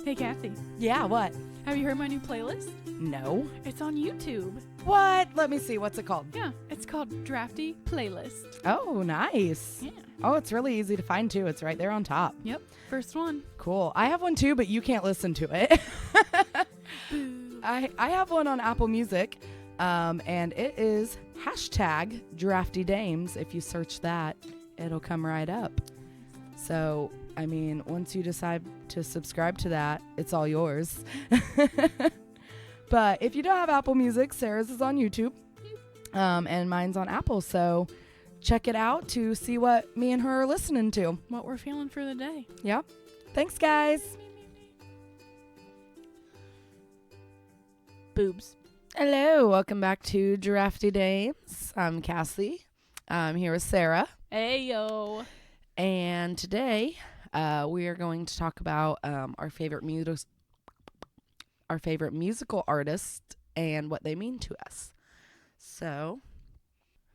Hey, Kathy. Yeah, what? Have you heard my new playlist? No. It's on YouTube. What? Let me see. What's it called? Yeah, it's called Drafty Playlist. Oh, nice. Yeah. Oh, it's really easy to find, too. It's right there on top. Yep. First one. Cool. I have one, too, but you can't listen to it. I have one on Apple Music, and it is hashtag Drafty Dames. If you search that, it'll come right up. So, I mean, once you decide to subscribe to that, it's all yours. But if you don't have Apple Music, Sarah's is on YouTube, and mine's on Apple. So check it out to see what me and her are listening to. What we're feeling for the day. Yep. Thanks, guys. Boobs. Hello. Welcome back to Drafty Dames. I'm Cassie. I'm here with Sara. Hey, yo. And today we are going to talk about our favorite musical artists and what they mean to us. So,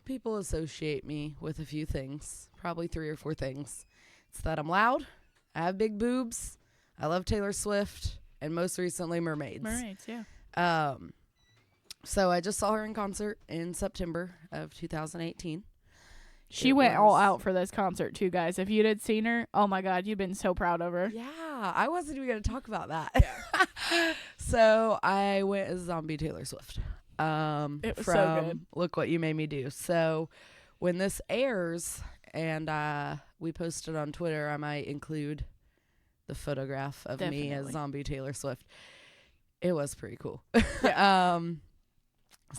people associate me with a few things, probably 3 or 4 things. It's that I'm loud, I have big boobs, I love Taylor Swift, and most recently mermaids. Mermaids, yeah. So I just saw her in concert in September of 2018. She went all out for this concert, too, guys. If you'd had seen her, oh, my God, you'd been so proud of her. Yeah, I wasn't even going to talk about that. Yeah. So I went as zombie Taylor Swift. It was so good. Look What You Made Me Do. So when this airs and we post it on Twitter, I might include the photograph of me as zombie Taylor Swift. It was pretty cool. Yeah.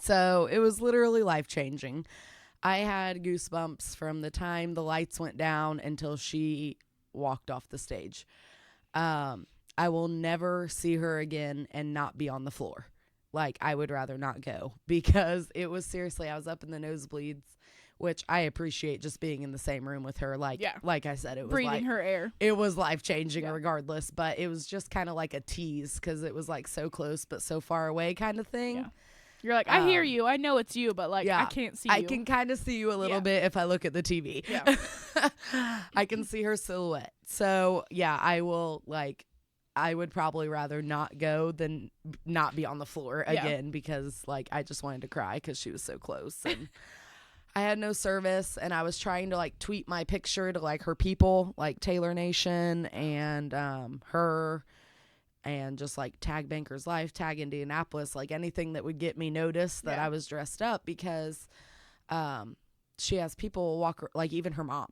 So it was literally life-changing. I had goosebumps from the time the lights went down until she walked off the stage. I will never see her again and not be on the floor. Like, I would rather not go because it was seriously, I was up in the nosebleeds, which I appreciate just being in the same room with her. Like I said, it was breathing her air. It was life-changing regardless, but it was just kind of like a tease because it was like so close but so far away kind of thing. Yeah. You're like, I hear you. I know it's you, but like, I can't see you. I can kind of see you a little bit if I look at the TV. Yeah. I can see her silhouette. So, yeah, I would probably rather not go than not be on the floor again because, like, I just wanted to cry because she was so close. And I had no service, and I was trying to, like, tweet my picture to, like, her people, like Taylor Nation and her. And just like tag Banker's Life, tag Indianapolis, like anything that would get me noticed that I was dressed up because she has people walk, like even her mom.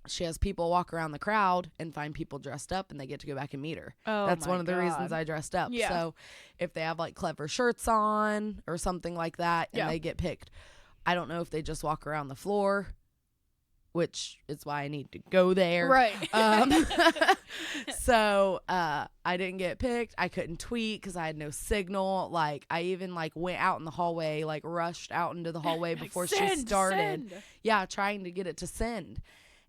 She has people walk around the crowd and find people dressed up and they get to go back and meet her. Oh, that's one of the reasons I dressed up. Yeah. So if they have like clever shirts on or something like that and they get picked, I don't know if they just walk around the floor, which is why I need to go there. Right. So I didn't get picked. I couldn't tweet because I had no signal. Like, I even, like, went out in the hallway, like, rushed out into the hallway before she started. Send. Yeah, trying to get it to send.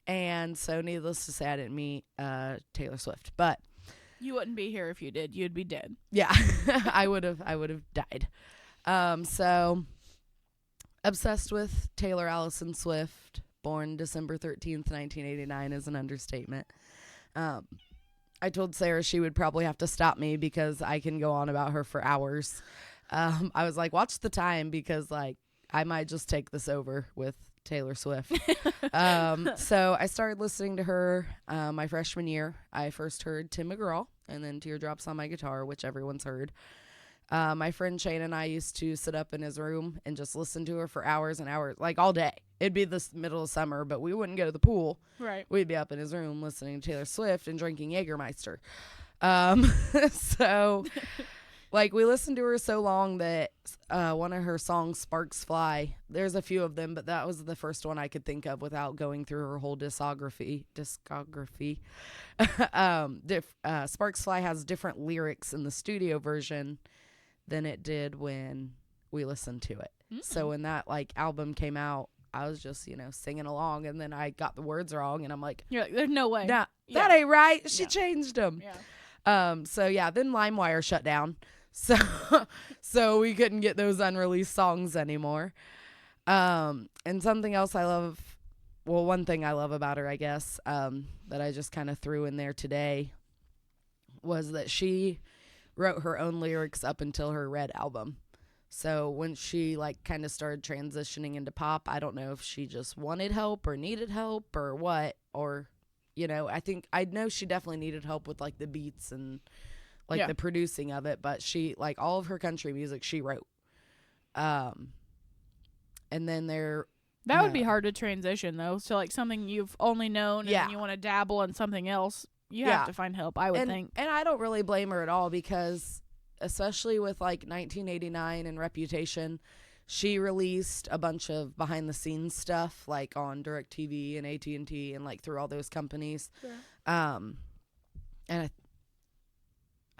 And so, needless to say, I didn't meet Taylor Swift. But you wouldn't be here if you did. You'd be dead. Yeah, I would have died. So, obsessed with Taylor Allison Swift. Born December 13th, 1989 is an understatement. I told Sarah she would probably have to stop me because I can go on about her for hours. I was like, watch the time because, like, I might just take this over with Taylor Swift. So I started listening to her my freshman year. I first heard Tim McGraw and then Teardrops on My Guitar, which everyone's heard. My friend Shane and I used to sit up in his room and just listen to her for hours and hours, like all day. It'd be the middle of summer, but we wouldn't go to the pool. Right. We'd be up in his room listening to Taylor Swift and drinking Jägermeister. So, like, we listened to her so long that one of her songs, Sparks Fly, there's a few of them, but that was the first one I could think of without going through her whole discography. Sparks Fly has different lyrics in the studio version than it did when we listened to it. Mm-hmm. So when that, like, album came out, I was just, singing along, and then I got the words wrong, and I'm like, you're like, there's no way. Nah, that ain't right. She changed them. Yeah. So yeah, then LimeWire shut down. So we couldn't get those unreleased songs anymore. And something else I love, well, one thing I love about her, I guess, that I just kind of threw in there today was that she wrote her own lyrics up until her Red album. So when she like kind of started transitioning into pop, I don't know if she just wanted help or needed help or what, or, you know, I know she definitely needed help with like the beats and like the producing of it, but she, like, all of her country music she wrote. And then that would be hard to transition though. So like something you've only known and then you want to dabble in something else, you have to find help, I would think. And I don't really blame her at all, because especially with like 1989 and Reputation, she released a bunch of behind the scenes stuff like on DirecTV and AT&T and like through all those companies. Yeah. And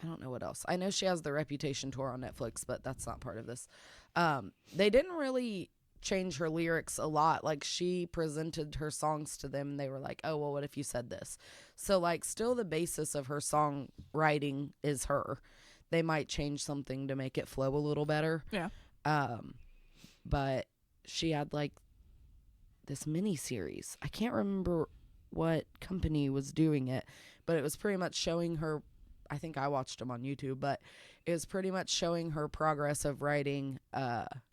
I don't know what else. I know she has the Reputation tour on Netflix, but that's not part of this. They didn't really change her lyrics a lot. Like, she presented her songs to them and they were like, oh, well, what if you said this? So like still the basis of her songwriting is her. They might change something to make it flow a little better. Yeah. But she had like this mini series. I can't remember what company was doing it, but it was pretty much showing her. I think I watched them on YouTube, but it was pretty much showing her progress of writing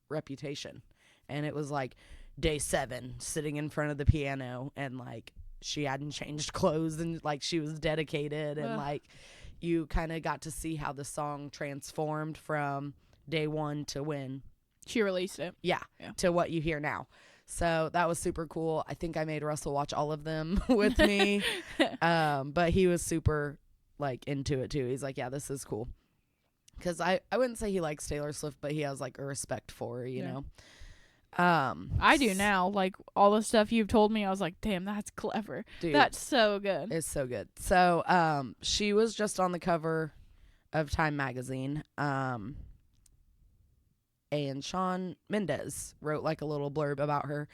Reputation. And it was like day 7 sitting in front of the piano, and like she hadn't changed clothes, and like she was dedicated, and like you kind of got to see how the song transformed from day 1 to when she released it. Yeah, to what you hear now. So that was super cool. I think I made Russell watch all of them with me. But he was super like into it too. He's like, yeah, this is cool. Because I wouldn't say he likes Taylor Swift, but he has like a respect for her, you know. I do now. Like, all the stuff you've told me, I was like, damn, that's clever. Dude, that's so good. It's so good. So she was just on the cover of Time magazine. And Shawn Mendes wrote like a little blurb about her,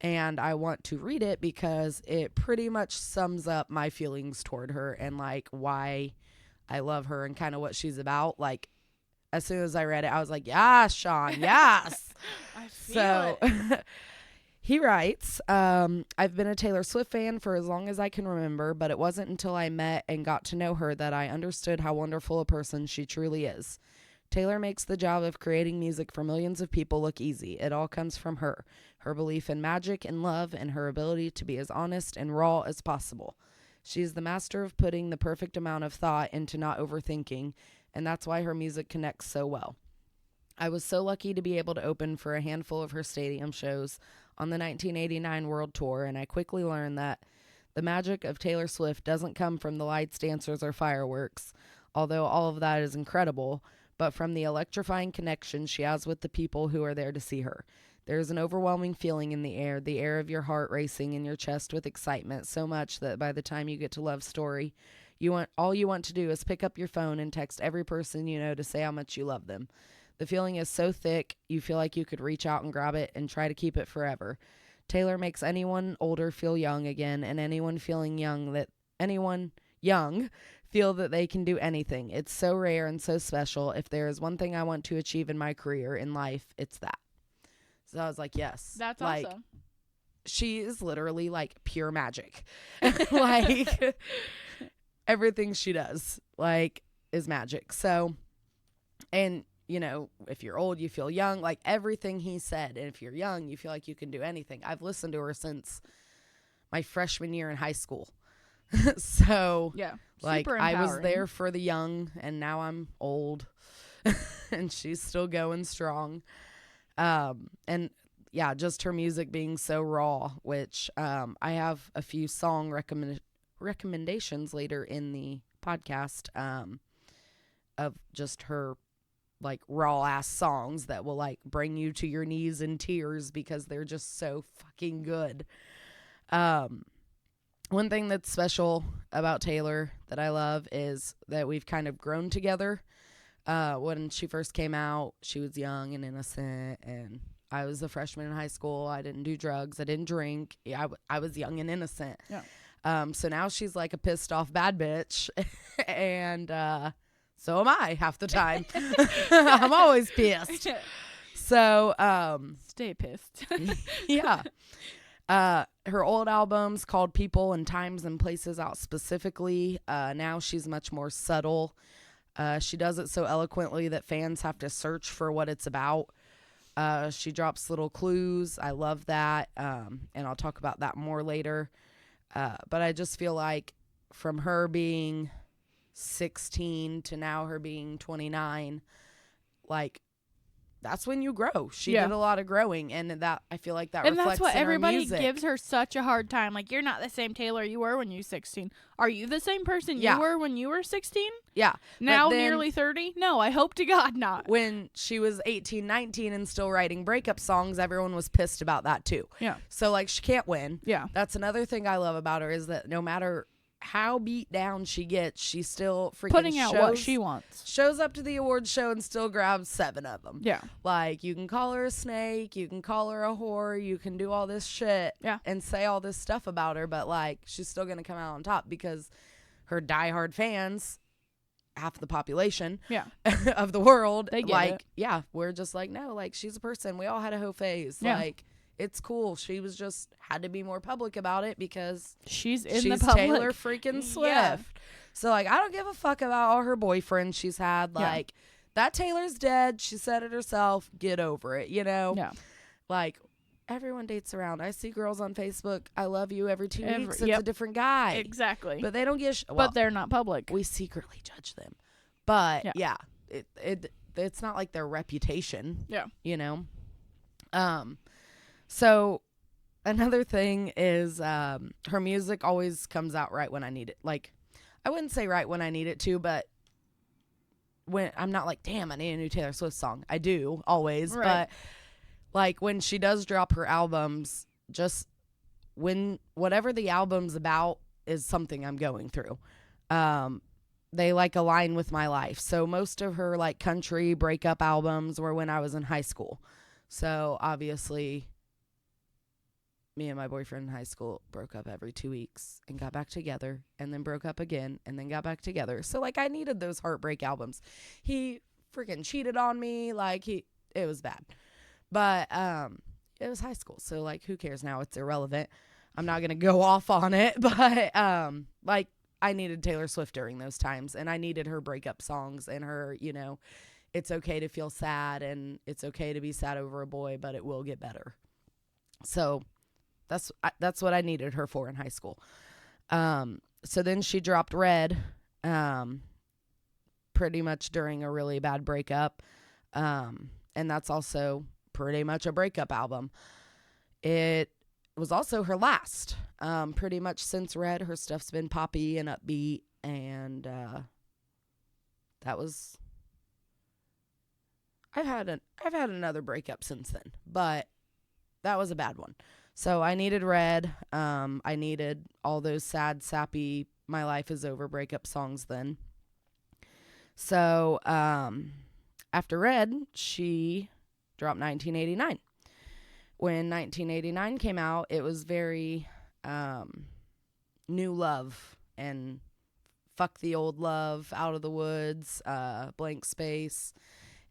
and I want to read it because it pretty much sums up my feelings toward her and like why I love her and kind of what she's about. Like, as soon as I read it, I was like, yes, Shawn, yes. I feel it. He writes, I've been a Taylor Swift fan for as long as I can remember, but it wasn't until I met and got to know her that I understood how wonderful a person she truly is. Taylor makes the job of creating music for millions of people look easy. It all comes from her belief in magic and love, and her ability to be as honest and raw as possible. She's the master of putting the perfect amount of thought into not overthinking, and that's why her music connects so well. I was so lucky to be able to open for a handful of her stadium shows on the 1989 World Tour, and I quickly learned that the magic of Taylor Swift doesn't come from the lights, dancers, or fireworks, although all of that is incredible, but from the electrifying connection she has with the people who are there to see her. There is an overwhelming feeling in the air of your heart racing in your chest with excitement, so much that by the time you get to Love Story, all you want to do is pick up your phone and text every person you know to say how much you love them. The feeling is so thick, you feel like you could reach out and grab it and try to keep it forever. Taylor makes anyone older feel young again, and anyone young feel that they can do anything. It's so rare and so special. If there is one thing I want to achieve in my career, in life, it's that. So I was like, yes. That's like, awesome. She is literally like pure magic. Like, everything she does, like, is magic. So, and, you know, if you're old, you feel young. Like, everything he said. And if you're young, you feel like you can do anything. I've listened to her since my freshman year in high school. So, yeah, like, I was there for the young, and now I'm old, and she's still going strong. And yeah, just her music being so raw, which I have a few song recommendations later in the podcast of just her like raw ass songs that will like bring you to your knees in tears because they're just so fucking good. One thing that's special about Taylor that I love is that we've kind of grown together. When she first came out, she was young and innocent, and I was a freshman in high school. I didn't do drugs. I didn't drink. I was young and innocent. Yeah. So now she's like a pissed off bad bitch, and so am I half the time. I'm always pissed. So stay pissed. Yeah. Her old albums called People and Times and Places out specifically. Now she's much more subtle. She does it so eloquently that fans have to search for what it's about. She drops little clues. I love that. And I'll talk about that more later. But I just feel like from her being 16 to now her being 29, like, that's when you grow. She did a lot of growing, and that I feel like that reflects in her music. And that's what everybody gives her such a hard time. Like, you're not the same Taylor you were when you were 16. Are you the same person you were when you were 16? Yeah. Now nearly 30? No, I hope to God not. When she was 18, 19 and still writing breakup songs, everyone was pissed about that too. Yeah. So, like, she can't win. Yeah. That's another thing I love about her, is that no matter how beat down she gets, she still freaking putting out what she wants. Shows up to the awards show and still grabs 7 of them. Yeah. Like, you can call her a snake, you can call her a whore, you can do all this shit and say all this stuff about her, but, like, she's still going to come out on top because her diehard fans, half the population of the world, they get like, it. Yeah, we're just like, no, like, she's a person. We all had a hoe phase. Yeah. Like, it's cool. She was just had to be more public about it because she's the public. Taylor freaking Swift. Yeah. So, like, I don't give a fuck about all her boyfriends she's had. Like, that Taylor's dead. She said it herself. Get over it, you know? Yeah. Like, everyone dates around. I see girls on Facebook, I love you, every 2 weeks. It's a different guy. Exactly. But they don't get but they're not public. We secretly judge them. But, it's not like their reputation. Yeah. You know? So another thing is her music always comes out right when I need it. Like, I wouldn't say right when I need it to, but when I'm not like, damn, I need a new Taylor Swift song. I do always, but like when she does drop her albums, just when whatever the album's about is something I'm going through. They like align with my life. So most of her like country breakup albums were when I was in high school. So obviously, me and my boyfriend in high school broke up every 2 weeks and got back together and then broke up again and then got back together. So, like, I needed those heartbreak albums. He freaking cheated on me. Like, it was bad. But it was high school. So, like, who cares now? It's irrelevant. I'm not going to go off on it. But, like, I needed Taylor Swift during those times. And I needed her breakup songs and her, you know, it's okay to feel sad and it's okay to be sad over a boy, but it will get better. So that's what I needed her for in high school. So then she dropped Red, pretty much during a really bad breakup. And that's also pretty much a breakup album. It was also her last. Pretty much since Red, her stuff's been poppy and upbeat, and that was. I've had another breakup since then, but that was a bad one. So I needed Red. I needed all those sad, sappy, my life is over breakup songs then. So after Red, she dropped 1989. When 1989 came out, it was very new love and fuck the old love, out of the woods, blank space.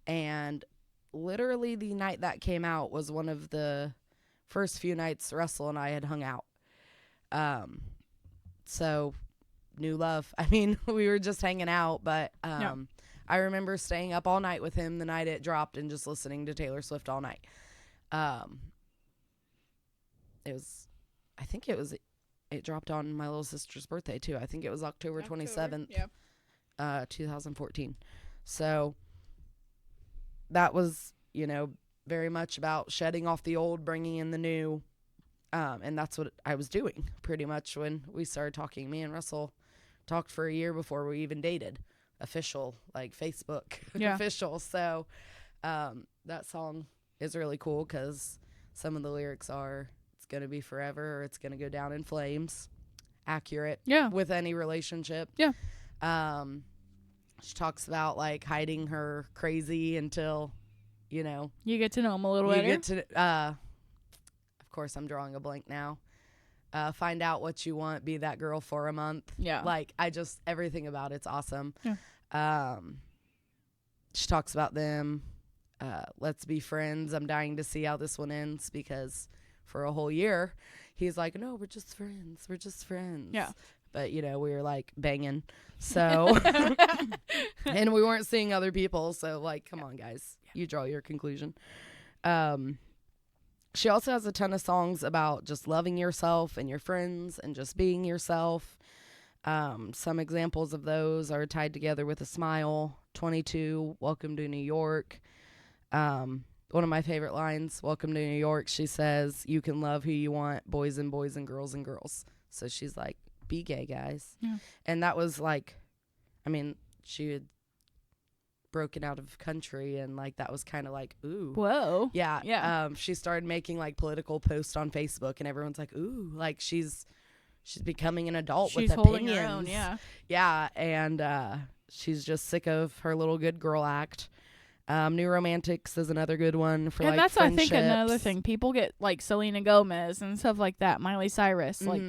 And literally the night that came out was one of the first few nights Russell and I had hung out. So new love. I mean, we were just hanging out, but I remember staying up all night with him the night it dropped and just listening to Taylor Swift all night. It dropped on my little sister's birthday too. I think it was October 27th, 2014. So that was, you know, very much about shedding off the old, bringing in the new. And that's what I was doing pretty much when we started talking. Me and Russell talked for a year before we even dated. Official, like Facebook official. So that song is really cool because some of the lyrics are, it's going to be forever or it's going to go down in flames. Accurate with any relationship. Yeah. She talks about like hiding her crazy until, you know, you get to know him a little better. Of course, I'm drawing a blank now. Find out what you want, be that girl for a month. Yeah. Like, everything about it's awesome. Yeah. She talks about them. Let's be friends. I'm dying to see how this one ends because for a whole year. He's like, no, we're just friends. We're just friends. Yeah. But, we were, like, banging. So, and we weren't seeing other people. So, like, come on, guys. You draw your conclusion. She also has a ton of songs about just loving yourself and your friends and just being yourself. Some examples of those are Tied Together with a Smile, 22, Welcome to New York. One of my favorite lines, Welcome to New York, she says, you can love who you want, boys and boys and girls and girls. So she's like, be gay, guys. Yeah. And that was like, she had broken out of country, and like that was kind of like, ooh. Whoa. Yeah. Yeah. She started making like political posts on Facebook, and everyone's like, ooh, like she's becoming an adult with opinions. Holding her own, yeah. Yeah, and she's just sick of her little good girl act. New Romantics is another good one for, and like, that's, friendships. I think, another thing. People get, like, Selena Gomez and stuff like that, Miley Cyrus. Like,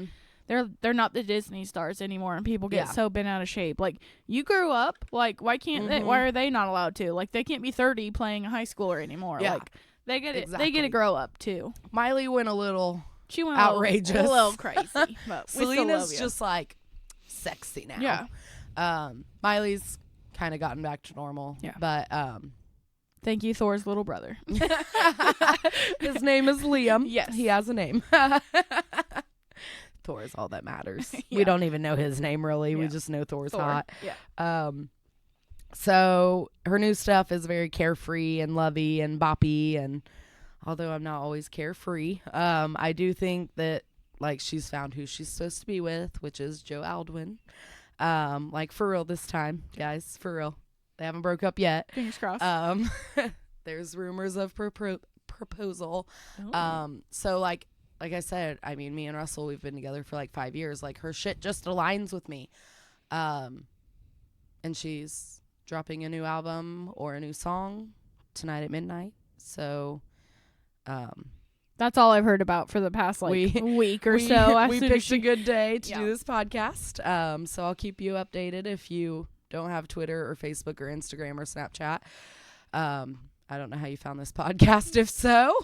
they're not the Disney stars anymore, and people get so bent out of shape. Like, you grew up. Like, why can't they? Why are they not allowed to? Like, they can't be 30 playing a high schooler anymore. Yeah. Like, they get it. They get to grow up, too. Miley went a little... She went outrageous, a little crazy. But Selena's just like sexy now. Yeah. Miley's kind of gotten back to normal. Yeah. But thank you, Thor's little brother. his name is Liam. Yes, he has a name. Thor is all that matters. Yeah. We don't even know his name really. We just know Thor's hot. Yeah. So her new stuff is very carefree and lovey and boppy, and although I'm not always carefree, I do think that, like, she's found who she's supposed to be with, which is Joe Alwyn. Like, for real this time, guys, for real. They haven't broke up yet. Fingers crossed. There's rumors of proposal. Oh. So, like I said, I mean, me and Russell, we've been together for, like, 5 years. Like, her shit just aligns with me. And she's dropping a new album or a new song tonight at midnight. So... that's all I've heard about for the past week or so. We picked a good day to do this podcast. So I'll keep you updated if you don't have Twitter or Facebook or Instagram or Snapchat. I don't know how you found this podcast,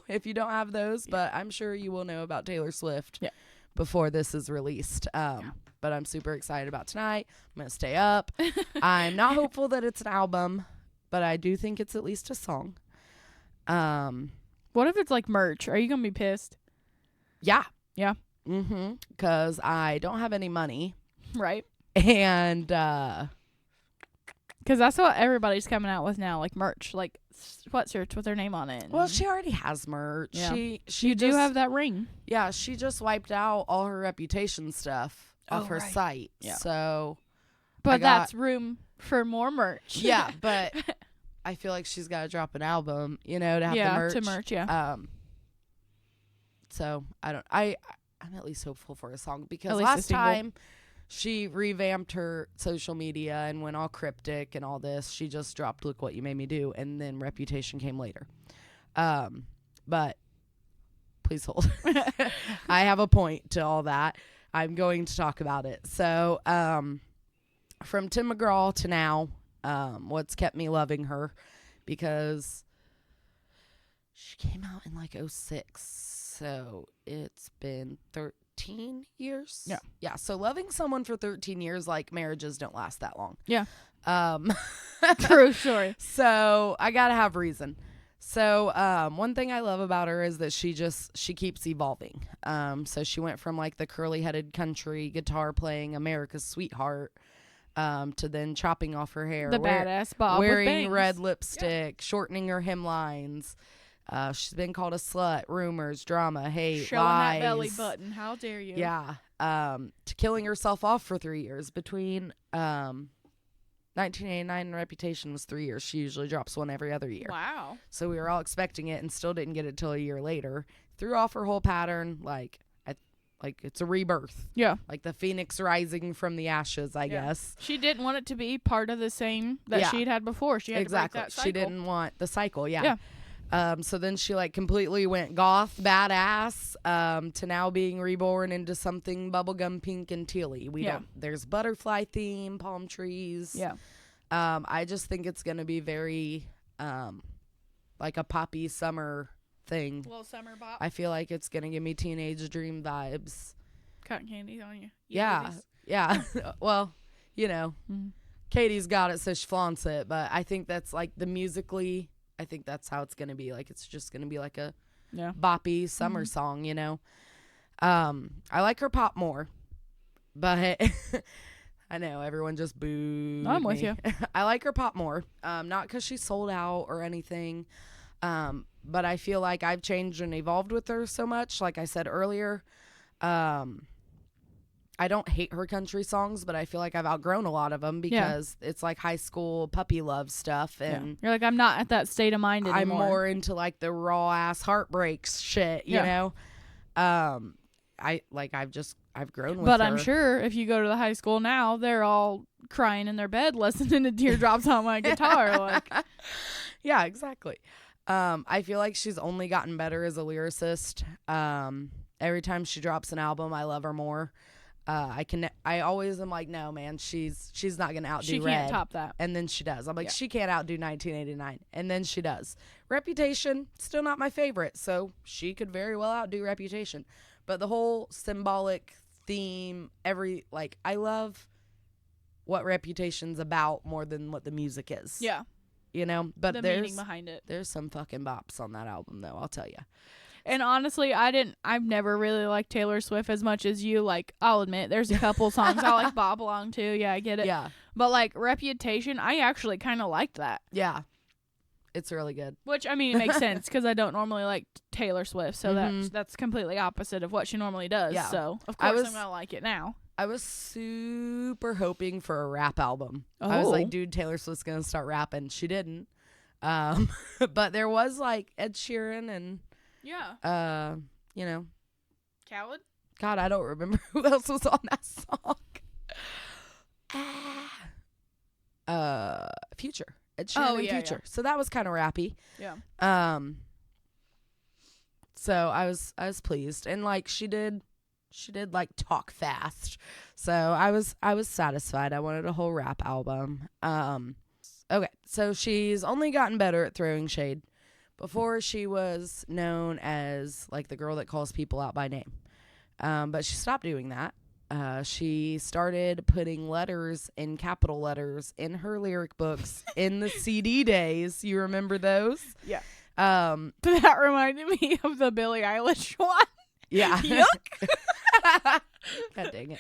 if you don't have those, but I'm sure you will know about Taylor Swift before this is released. But I'm super excited about tonight. I'm going to stay up. I'm not hopeful that it's an album, but I do think it's at least a song. What if it's like merch? Are you gonna be pissed? Yeah. Yeah. Because I don't have any money. Right. And because that's what everybody's coming out with now, like merch, like sweatshirts with her name on it. Well, she already has merch. Yeah. You do have that ring. Yeah, she just wiped out all her Reputation stuff off her site. Yeah. So, but that's room for more merch. Yeah, but. I feel like she's got to drop an album, to have the merch. Yeah, to merch, yeah. So, I'm at least hopeful for a song, because last time she revamped her social media and went all cryptic and all this. She just dropped Look What You Made Me Do, and then Reputation came later. But please hold. I have a point to all that. I'm going to talk about it. So, from Tim McGraw to now, what's kept me loving her, because she came out in like 2006, so it's been 13 years. Yeah, so loving someone for 13 years, like, marriages don't last that long. Yeah. True story. So I gotta have reason. So one thing I love about her is that she keeps evolving. So she went from like the curly-headed country guitar playing America's Sweetheart to then chopping off her hair, the badass bob, wearing red lipstick, shortening her hemlines. She's been called a slut, rumors, drama, hate, showing lies. that belly button. How dare you? Yeah. To killing herself off for 3 years. Between 1989 and Reputation was 3 years. She usually drops one every other year. Wow. So we were all expecting it and still didn't get it till a year later. Threw off her whole pattern, like it's a rebirth. Yeah. Like the phoenix rising from the ashes, I guess. She didn't want it to be part of the same that she'd had before. She had to break that cycle. She didn't want the cycle, yeah. So then she like completely went goth, badass, to now being reborn into something bubblegum pink and tealy. There's butterfly theme, palm trees. Yeah. I just think it's going to be very, like a poppy summer thing. Little summer bop. I feel like it's gonna give me Teenage Dream vibes. Cotton candy on you. Yeah. Well, you know, Katie's got it, so she flaunts it. But I think that's like the musically. I think that's how it's gonna be. Like it's just gonna be like a boppy summer song. You know. I like her pop more, but I know everyone just booed. I'm with you. I like her pop more. Not because she sold out or anything. But I feel like I've changed and evolved with her so much. Like I said earlier, I don't hate her country songs, but I feel like I've outgrown a lot of them because it's like high school puppy love stuff. And you're like, I'm not at that state of mind anymore. I'm more into like the raw ass heartbreaks shit, you know? I've grown with her. But I'm sure if you go to the high school now, they're all crying in their bed listening to Teardrops on My Guitar. Like, yeah, exactly. I feel like she's only gotten better as a lyricist. Every time she drops an album, I love her more. I always am like, no, man, she's not gonna outdo she Red. Can't top that. And then she does. I'm like, she can't outdo 1989, and then she does. Reputation, still not my favorite, so she could very well outdo Reputation. But the whole symbolic theme, I love what Reputation's about more than what the music is. Yeah. You know, but the there's meaning behind it. There's some fucking bops on that album, though. I'll tell you. And honestly, I've never really liked Taylor Swift as much as you. Like, I'll admit, there's a couple songs I like bop along to. Yeah, I get it. Yeah. But like Reputation, I actually kind of liked that. Yeah. It's really good. Which, I mean, it makes sense because I don't normally like Taylor Swift, so that's completely opposite of what she normally does. Yeah. So, of course, I'm going to like it now. I was super hoping for a rap album. I was like, dude, Taylor Swift's going to start rapping. She didn't. But there was like Ed Sheeran and you know, Khaled. God, I don't remember who else was on that song. Future. Ed Sheeran and Future. So that was kind of rappy. Yeah. So I was pleased, and like she did like talk fast. So I was satisfied. I wanted a whole rap album. Okay, so she's only gotten better at throwing shade. Before, she was known as like the girl that calls people out by name. But she stopped doing that. She started putting letters in capital letters in her lyric books in the CD days. You remember those? Yeah. That reminded me of the Billie Eilish one. Yeah. Yuck. God dang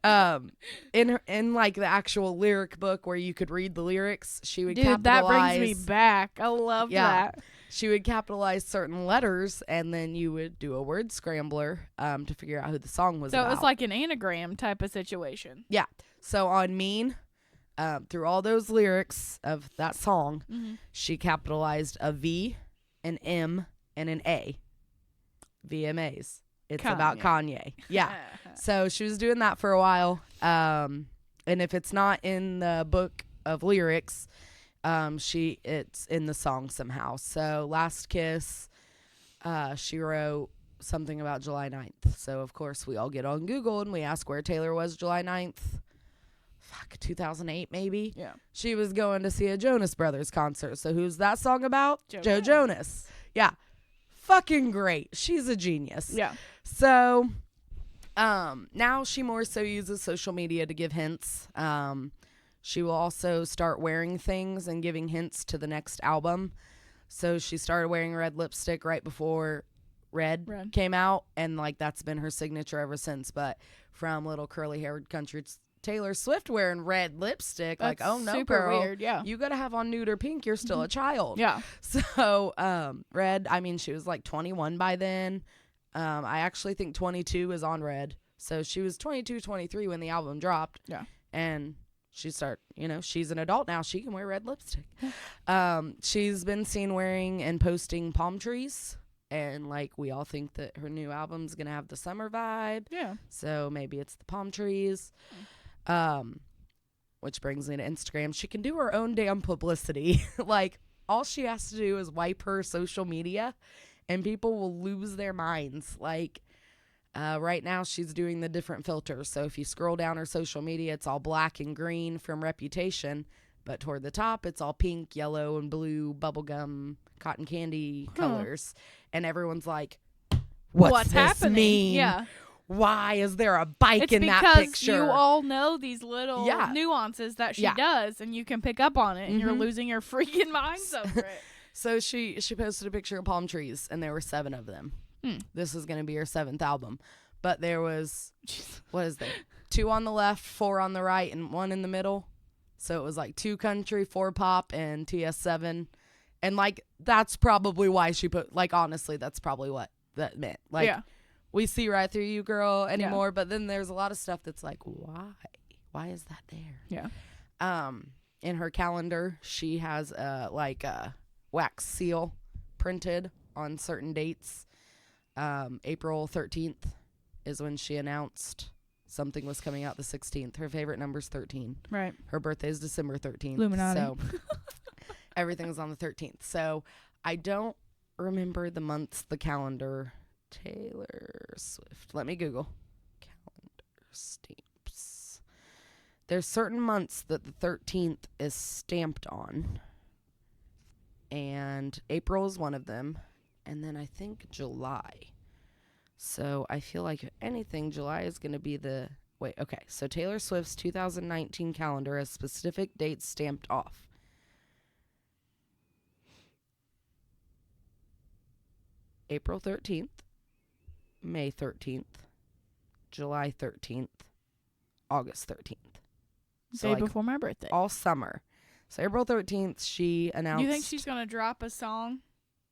it. In like the actual lyric book where you could read the lyrics, she would capitalize. That brings me back. I love that. She would capitalize certain letters, and then you would do a word scrambler to figure out who the song was about. So it was like an anagram type of situation. Yeah. So on Mean, through all those lyrics of that song, she capitalized a V, an M, and an A. VMAs. It's about Kanye. Yeah. So she was doing that for a while. And if it's not in the book of lyrics, it's in the song somehow. So Last Kiss, she wrote something about July 9th. So of course we all get on Google and we ask where Taylor was July 9th. 2008 maybe. Yeah. She was going to see a Jonas Brothers concert. So who's that song about? Joe Jonas. Yeah. Fucking great. She's a genius. Yeah. So, now she more so uses social media to give hints. She will also start wearing things and giving hints to the next album. So she started wearing red lipstick right before Red came out, and like that's been her signature ever since. But from little curly haired country Taylor Swift wearing red lipstick, that's like, oh no, super girl, weird. Yeah, you gotta have on nude or pink. You're still a child. Yeah. So, Red. I mean, she was like 21 by then. I actually think 22 is on Red. So she was 22, 23 when the album dropped. Yeah. And she's an adult now. She can wear red lipstick. She's been seen wearing and posting palm trees. And, like, we all think that her new album's going to have the summer vibe. Yeah. So maybe it's the palm trees. Which brings me to Instagram. She can do her own damn publicity. Like, all she has to do is wipe her social media and people will lose their minds. Like, right now she's doing the different filters. So if you scroll down her social media, it's all black and green from Reputation. But toward the top, it's all pink, yellow, and blue bubblegum cotton candy colors. And everyone's like, what's this happening? mean? Yeah. Why is there a bike in that picture? It's because you all know these little nuances that she does, and you can pick up on it, and you're losing your freaking minds over it. So she posted a picture of palm trees, and there were 7 of them. This is going to be her 7th album. But there was, what is there? 2 on the left, 4 on the right, and 1 in the middle. So it was like 2 country, 4 pop, and TS7. And like, that's probably why she put, like, honestly, that's probably what that meant. Like, we see right through you, girl, anymore. But then there's a lot of stuff that's like, why? Why is that there? Yeah. In her calendar, she has a wax seal printed on certain dates. April 13th is when she announced something was coming out the 16th. Her favorite number's 13. Right. Her birthday is December 13th. Illuminati. So everything is on the 13th. So I don't remember the months, the calendar. Taylor Swift. Let me Google. Calendar stamps. There's certain months that the 13th is stamped on. And April is one of them. And then I think July. So I feel like if anything, July is going to be the... Wait, okay. So Taylor Swift's 2019 calendar has specific dates stamped off. April 13th. May 13th. July 13th. August 13th. So Day before my birthday. All summer. So April 13th, she announced... You think she's going to drop a song?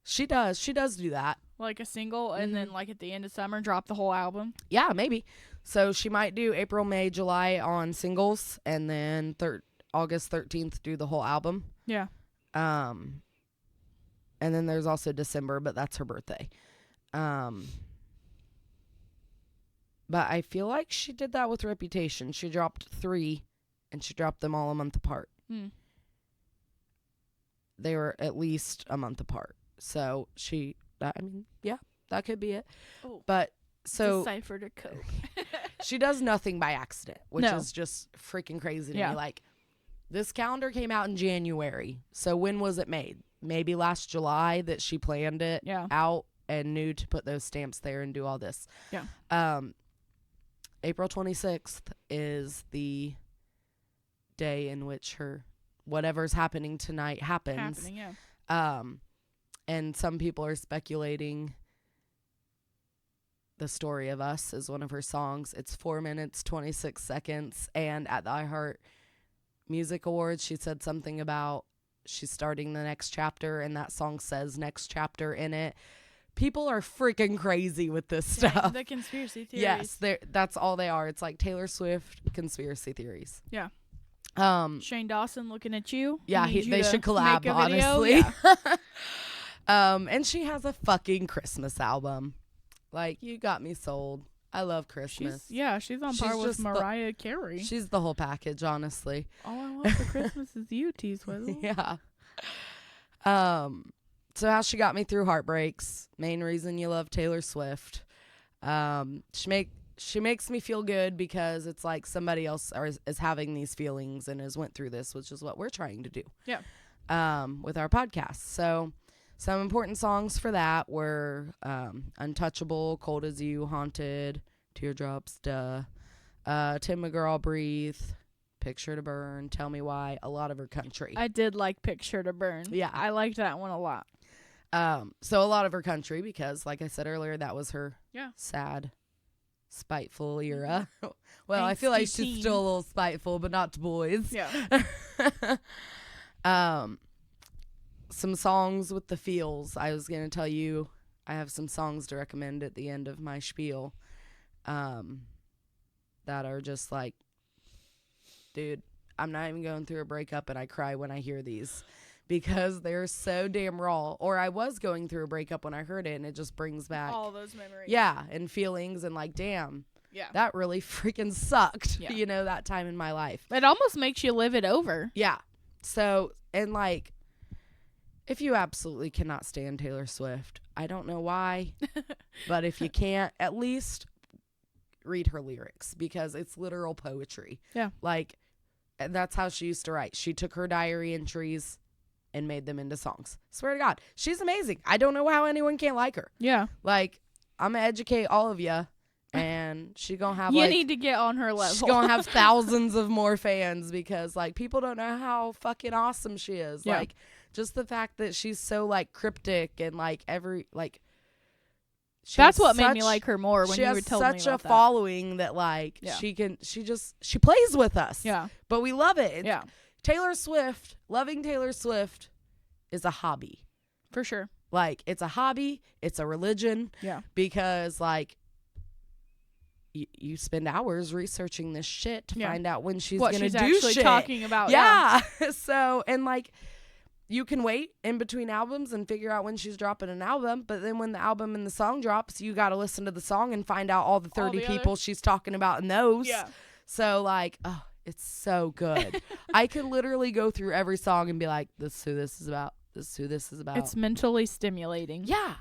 She does. She does do that. Like a single, and then like at the end of summer, drop the whole album? Yeah, maybe. So she might do April, May, July on singles, and then August 13th do the whole album. Yeah. And then there's also December, but that's her birthday. But I feel like she did that with Reputation. She dropped 3, and she dropped them all a month apart. They were at least a month apart. So that could be it. Oh, but so deciphered a code. She does nothing by accident, which is just freaking crazy to me. Like, this calendar came out in January. So when was it made? Maybe last July that she planned it out and knew to put those stamps there and do all this. Yeah. April 26th is the day in which her whatever's happening tonight happens. And some people are speculating The Story of Us is one of her songs. It's 4 minutes, 26 seconds. And at the iHeart Music Awards, she said something about she's starting the next chapter, and that song says next chapter in it. People are freaking crazy with this stuff. The conspiracy theories. Yes, that's all they are. It's like Taylor Swift conspiracy theories. Yeah. Shane Dawson looking at you. Yeah, they should collab, honestly. Yeah. And she has a fucking Christmas album. Like, you got me sold. I love Christmas. She's on par with Mariah Carey. She's the whole package, honestly. All I want for Christmas is you, T-Swizzle. Yeah. So how she got me through heartbreaks. Main reason you love Taylor Swift. She makes me feel good because it's like somebody else is having these feelings and has went through this, which is what we're trying to do. Yeah. With our podcast. So some important songs for that were Untouchable, Cold As You, Haunted, Teardrops, Duh, Tim McGraw, Breathe, Picture to Burn, Tell Me Why, a lot of her country. I did like Picture to Burn. Yeah. I liked that one a lot. So a lot of her country because, like I said earlier, that was her sad, spiteful era. Well, I feel like she's still a little spiteful, but not to boys. Yeah. Some songs with the feels. I was going to tell you I have some songs to recommend at the end of my spiel that are just like, dude, I'm not even going through a breakup and I cry when I hear these because they're so damn raw. Or I was going through a breakup when I heard it and it just brings back all those memories. Yeah, and feelings and like, damn. Yeah. That really freaking sucked, that time in my life. It almost makes you live it over. Yeah. So, and like, if you absolutely cannot stand Taylor Swift, I don't know why, but if you can't, at least read her lyrics because it's literal poetry. Yeah. Like, that's how she used to write. She took her diary entries and made them into songs. Swear to God. She's amazing. I don't know how anyone can't like her. Yeah. Like, I'm going to educate all of you, and she going to have, you need to get on her level. She's going to have thousands of more fans because, like, people don't know how fucking awesome she is. Yeah. Like, just the fact that she's so, like, cryptic and, like, that's what made me like her more when you were telling me about that. She has such a following that, like, she plays with us. Yeah. But we love it. Yeah. Loving Taylor Swift is a hobby. For sure. Like, it's a hobby. It's a religion. Yeah. Because, like, you spend hours researching this shit to find out when she's going to do shit. What she's actually talking about. Yeah. So, and, like, you can wait in between albums and figure out when she's dropping an album, but then when the album and the song drops, you got to listen to the song and find out all the 30 people she's talking about in those. Yeah. So, like, oh, it's so good. I could literally go through every song and be like, this is who this is about. This is who this is about. It's mentally stimulating. Yeah.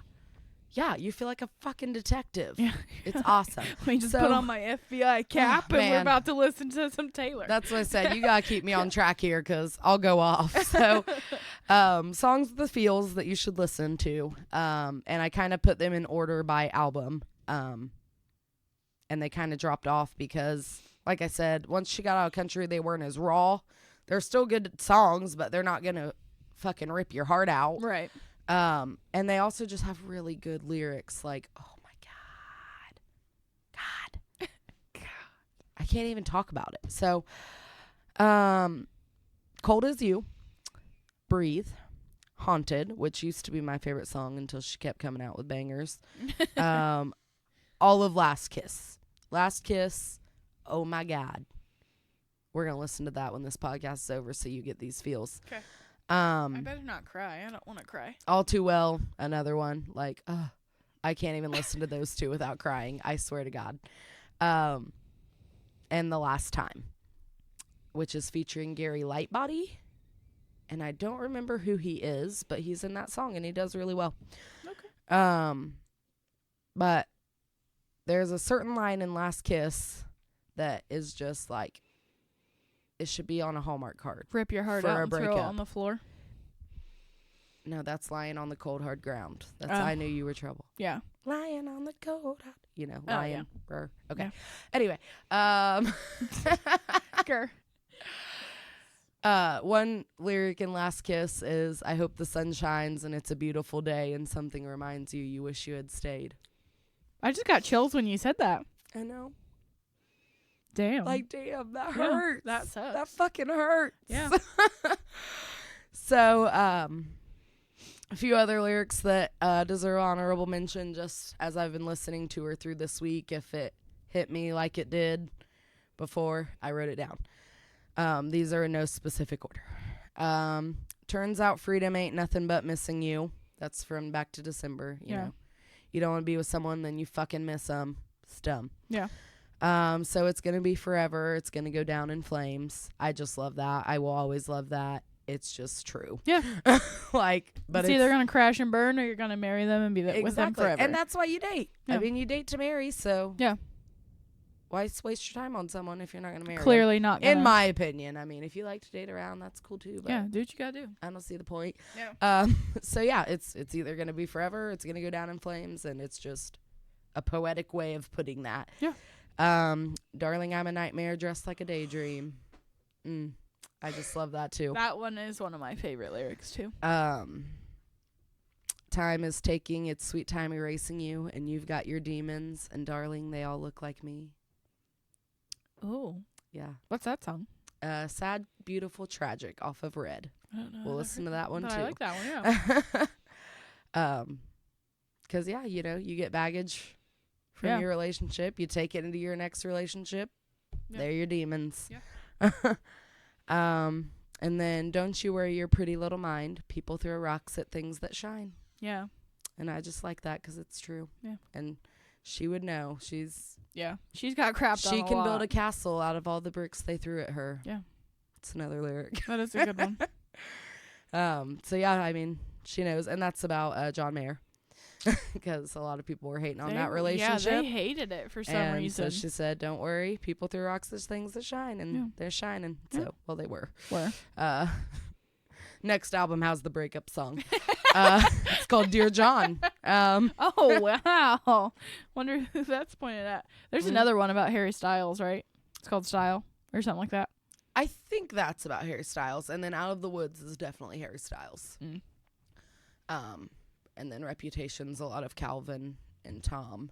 Yeah, you feel like a fucking detective. Yeah. It's awesome. We just put on my FBI cap and we're about to listen to some Taylor. That's what I said. You got to keep me on track here because I'll go off. So, songs with the feels that you should listen to. And I kind of put them in order by album. And they kind of dropped off because, like I said, once she got out of country, they weren't as raw. They're still good songs, but they're not going to fucking rip your heart out. Right. And they also just have really good lyrics. Like, oh my God. I can't even talk about it. So, Cold As You, Breathe, Haunted, which used to be my favorite song until she kept coming out with bangers. All of Last Kiss. Last Kiss, oh my God. We're going to listen to that when this podcast is over so you get these feels. Okay. I better not cry. I don't want to cry. All Too Well, another one. Like, I can't even listen to those two without crying. I swear to God. And The Last Time, which is featuring Gary Lightbody. And I don't remember who he is, but he's in that song and he does really well. Okay. But there's a certain line in Last Kiss that is just like, it should be on a Hallmark card. Rip your heart out and throw it on the floor. No, that's Lying on the Cold Hard Ground. That's I Knew You Were Trouble. Yeah. Lying on the cold hard. You know, lying. Yeah. Okay. Yeah. Anyway. One lyric in Last Kiss is, I hope the sun shines and it's a beautiful day and something reminds you you wish you had stayed. I just got chills when you said that. I know. Damn. Like, damn, that hurts. That sucks. That fucking hurts. Yeah. So, a few other lyrics that deserve honorable mention just as I've been listening to her through this week. If it hit me like it did before, I wrote it down. These are in no specific order. Turns out freedom ain't nothing but missing you. That's from Back to December. You know, you don't want to be with someone, then you fucking miss them. It's dumb. Yeah. So it's going to be forever. It's going to go down in flames. I just love that. I will always love that. It's just true. Yeah. Like, but it's either going to crash and burn or you're going to marry them and be with them forever. And that's why you date. Yeah. I mean, you date to marry, so. Yeah. Why waste your time on someone if you're not going to marry Clearly them? not gonna. In my opinion. I mean, if you like to date around, that's cool too. But yeah, do what you got to do. I don't see the point. Yeah. So yeah, it's either going to be forever, it's going to go down in flames, and it's just a poetic way of putting that. Yeah. Darling, I'm a nightmare dressed like a daydream. I just love that too. That one is one of my favorite lyrics too. Time is taking its sweet time erasing you, and you've got your demons, and darling, they all look like me. Oh. Yeah. What's that song? Sad, Beautiful, Tragic off of Red. I don't know. We'll listen to that one too. I like that one, yeah. 'Cause yeah, you know, you get baggage from your relationship, you take it into your next relationship. Yeah. They're your demons. Yeah. And then don't you worry your pretty little mind. People throw rocks at things that shine. Yeah. And I just like that 'cause it's true. Yeah. And she would know. She's got crapped on a lot. She can build a castle out of all the bricks they threw at her. Yeah. It's another lyric. That is a good one. So yeah, I mean, she knows, and that's about John Mayer. Because a lot of people were hating on that relationship. Yeah, they hated it for some reason. So she said, don't worry, people throw rocks at things that shine, and they're shining. So, well, they were. next album has the breakup song. It's called Dear John. Oh, wow. Wonder who that's pointed at. There's another one about Harry Styles, right? It's called Style or something like that. I think that's about Harry Styles. And then Out of the Woods is definitely Harry Styles. And then Reputation's a lot of Calvin and Tom.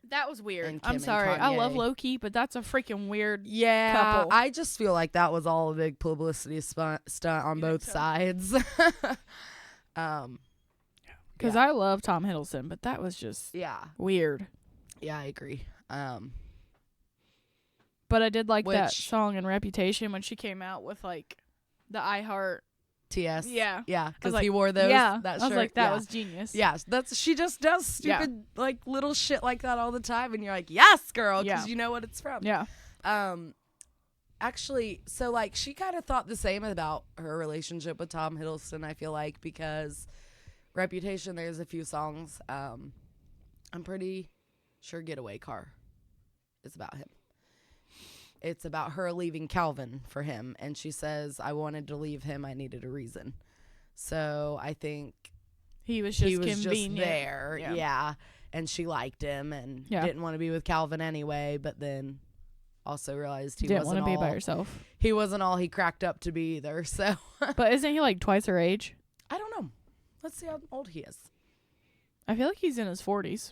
That was weird. And I'm Kim sorry. and I love Kanye. low-key, but that's a freaking weird couple. couple. I just feel like that was all a big publicity stunt on both sides. Because I love Tom Hiddleston, but that was just weird. Yeah, I agree. But I did like that song in Reputation when she came out with like the I Heart TS. Yeah. Yeah, because he wore those. Yeah, that I was shirt. like, that was genius. Yeah, she just does stupid like little shit like that all the time, and you're like, yes, girl, because you know what it's from. Yeah. Actually, so like she kind of thought the same about her relationship with Tom Hiddleston. I feel like because Reputation, there's a few songs. I'm pretty sure Getaway Car is about him. It's about her leaving Calvin for him. And she says, I wanted to leave him. I needed a reason. So I think he was just there. Yeah. And she liked him and didn't want to be with Calvin anyway. But then also realized he didn't wasn't want to be by herself. He wasn't all he cracked up to be either. So, but isn't he like twice her age? I don't know. Let's see how old he is. I feel like he's in his 40s.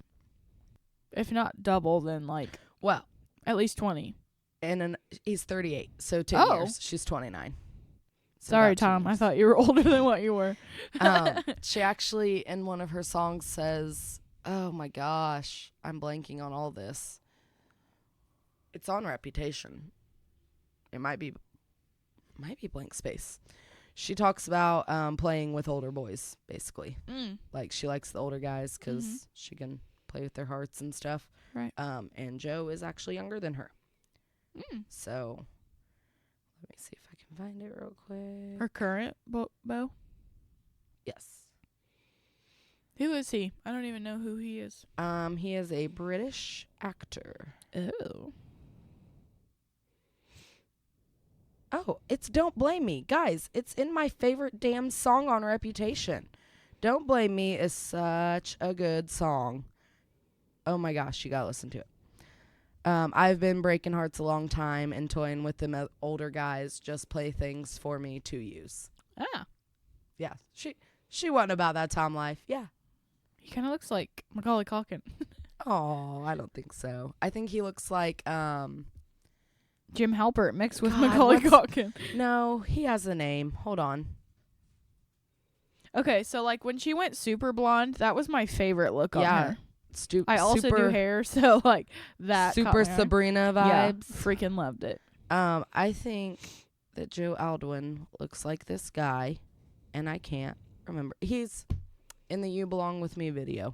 If not double, then like, well, at least 20. And then he's 38, so 10 years. She's 29. So sorry, Tom. I thought you were older than what you were. She actually, in one of her songs, says, oh my gosh, I'm blanking on all this. It's on Reputation. It might be blank space. She talks about playing with older boys, basically. Like, she likes the older guys because she can play with their hearts and stuff. Right. And Joe is actually younger than her. So, let me see if I can find it real quick. Her current beau? Yes. Who is he? I don't even know who he is. He is a British actor. Oh, it's Don't Blame Me. Guys, it's in my favorite damn song on Reputation. Don't Blame Me is such a good song. Oh my gosh, you gotta listen to it. I've been breaking hearts a long time and toying with them older guys, just playthings for me to use. Yeah, she wasn't about that Tom life. Yeah. He kind of looks like Macaulay Culkin. Oh, I don't think so. I think he looks like Jim Halpert mixed with Macaulay Culkin. No, he has a name. Hold on. Okay, so like when she went super blonde, that was my favorite look on her. I also do hair, so like that super Sabrina vibes. Yeah, freaking loved it. I think that Joe Alwyn looks like this guy, and I can't remember. He's in the You Belong With Me video.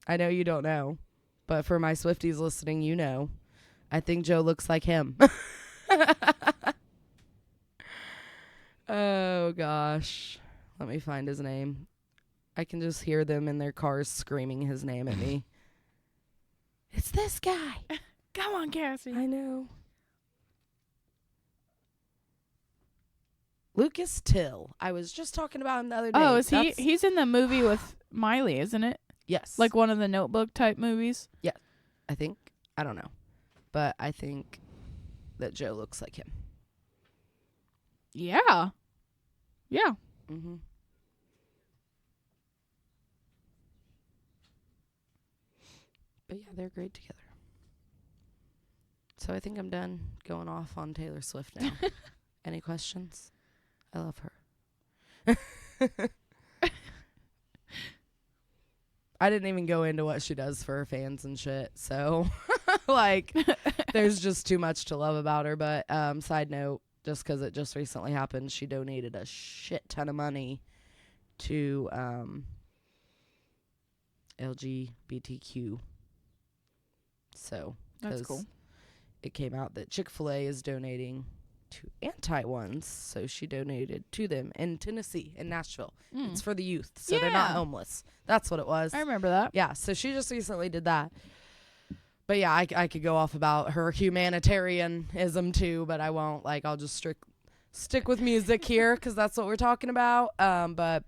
I know you don't know, but for my Swifties listening, you know. I think Joe looks like him. Oh, gosh. Let me find his name. I can just hear them in their cars screaming his name at me. It's this guy. Come on, Cassie. I know. Lucas Till. I was just talking about him the other day. Oh, is he? He's in the movie with Miley, isn't it? Yes. Like one of the Notebook type movies? Yeah. I think. I don't know. But I think that Joe looks like him. Yeah. Yeah. Mm-hmm. But yeah, they're great together. So I think I'm done going off on Taylor Swift now. Any questions? I love her. I didn't even go into what she does for her fans and shit. So, like, there's just too much to love about her. But side note, just because it just recently happened, she donated a shit ton of money to LGBTQ. So, that's cool. It came out that Chick-fil-A is donating to anti-ones, so she donated to them in Tennessee, in Nashville. It's for the youth, so they're not homeless. That's what it was. I remember that. Yeah, so she just recently did that. But yeah, I could go off about her humanitarianism too, but I won't. Like, I'll just stick with music here because that's what we're talking about. But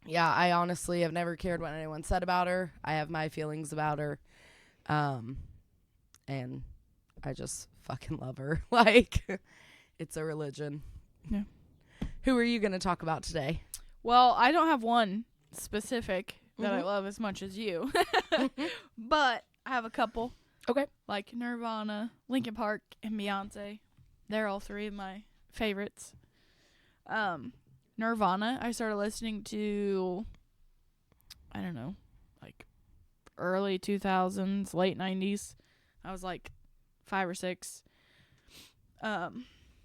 yeah, I honestly have never cared what anyone said about her. I have my feelings about her. And I just fucking love her. Like, it's a religion. Yeah. Who are you going to talk about today? Well, I don't have one specific that I love as much as you. But I have a couple. Okay. Like Nirvana, Linkin Park, and Beyonce. They're all three of my favorites. Nirvana, I started listening to, I don't know, like early 2000s, late 90s. I was like 5 or 6.